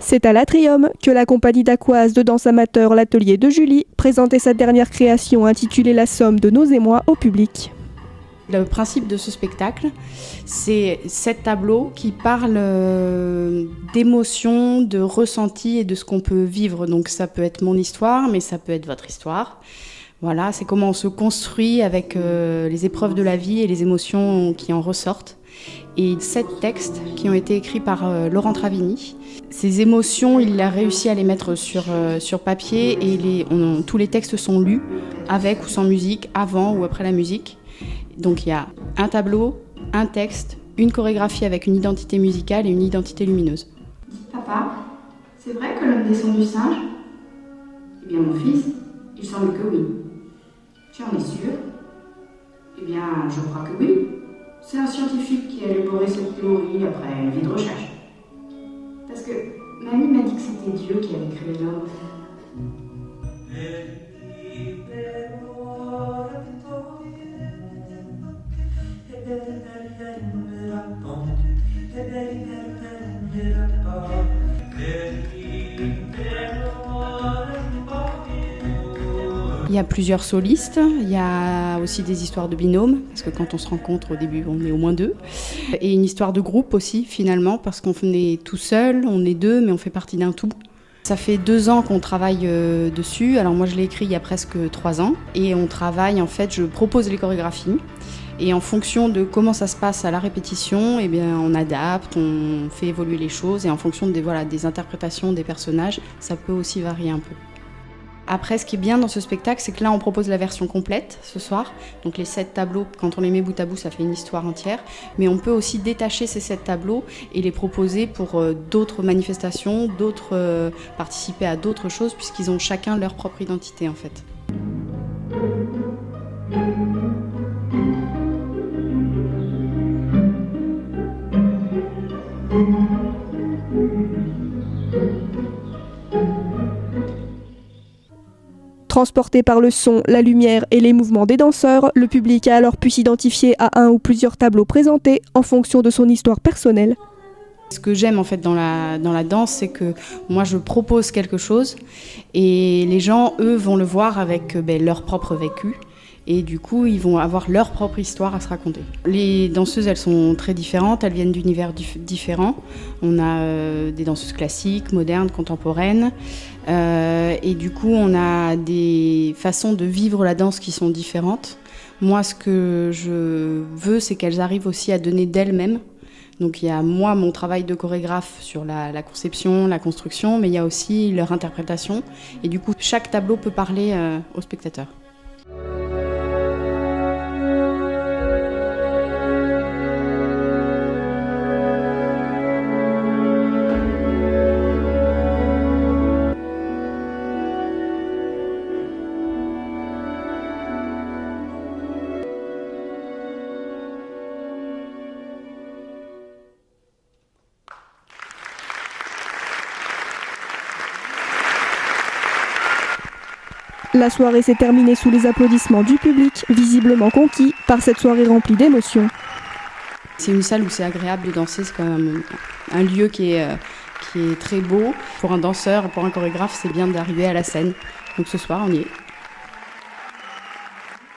C'est à l'Atrium que la compagnie dacquoise de danse amateur L'Atelier de Julie présentait sa dernière création intitulée La Somme de nos émois au public. Le principe de ce spectacle, c'est 7 tableaux qui parlent d'émotions, de ressentis et de ce qu'on peut vivre. Donc ça peut être mon histoire, mais ça peut être votre histoire. Voilà, c'est comment on se construit avec les épreuves de la vie et les émotions qui en ressortent. Et 7 textes qui ont été écrits par Laurent Travini. Ces émotions, il a réussi à les mettre sur papier et tous les textes sont lus avec ou sans musique, avant ou après la musique. Donc il y a un tableau, un texte, une chorégraphie avec une identité musicale et une identité lumineuse. Papa, c'est vrai que l'homme descend du singe? Eh bien mon fils, il semble que oui. Tu en es sûr? Eh bien, je crois que oui. C'est un scientifique qui a élaboré cette théorie après une vie de recherche. Parce que mamie m'a dit que c'était Dieu qui avait créé l'homme. Il y a plusieurs solistes, il y a aussi des histoires de binômes, parce que quand on se rencontre au début, on est au moins 2. Et une histoire de groupe aussi, finalement, parce qu'on est tout seul, on est 2, mais on fait partie d'un tout. Ça fait 2 ans qu'on travaille dessus, alors moi je l'ai écrit il y a presque 3 ans, et on travaille, en fait, je propose les chorégraphies, et en fonction de comment ça se passe à la répétition, eh bien, on adapte, on fait évoluer les choses, et en fonction des interprétations des personnages, ça peut aussi varier un peu. Après, ce qui est bien dans ce spectacle, c'est que là, on propose la version complète ce soir. Donc les 7 tableaux, quand on les met bout à bout, ça fait une histoire entière. Mais on peut aussi détacher ces 7 tableaux et les proposer pour d'autres manifestations, participer à d'autres choses, puisqu'ils ont chacun leur propre identité, en fait. Transporté par le son, la lumière et les mouvements des danseurs, le public a alors pu s'identifier à un ou plusieurs tableaux présentés en fonction de son histoire personnelle. Ce que j'aime en fait dans la danse, c'est que moi je propose quelque chose et les gens, eux, vont le voir avec leur propre vécu. Et du coup, ils vont avoir leur propre histoire à se raconter. Les danseuses, elles sont très différentes, elles viennent d'univers différents. On a des danseuses classiques, modernes, contemporaines. Et du coup, on a des façons de vivre la danse qui sont différentes. Moi, ce que je veux, c'est qu'elles arrivent aussi à donner d'elles-mêmes. Donc il y a moi, mon travail de chorégraphe sur la conception, la construction, mais il y a aussi leur interprétation. Et du coup, chaque tableau peut parler au spectateur. La soirée s'est terminée sous les applaudissements du public, visiblement conquis par cette soirée remplie d'émotions. C'est une salle où c'est agréable de danser, c'est quand même un lieu qui est très beau. Pour un danseur, pour un chorégraphe, c'est bien d'arriver à la scène. Donc ce soir, on y est.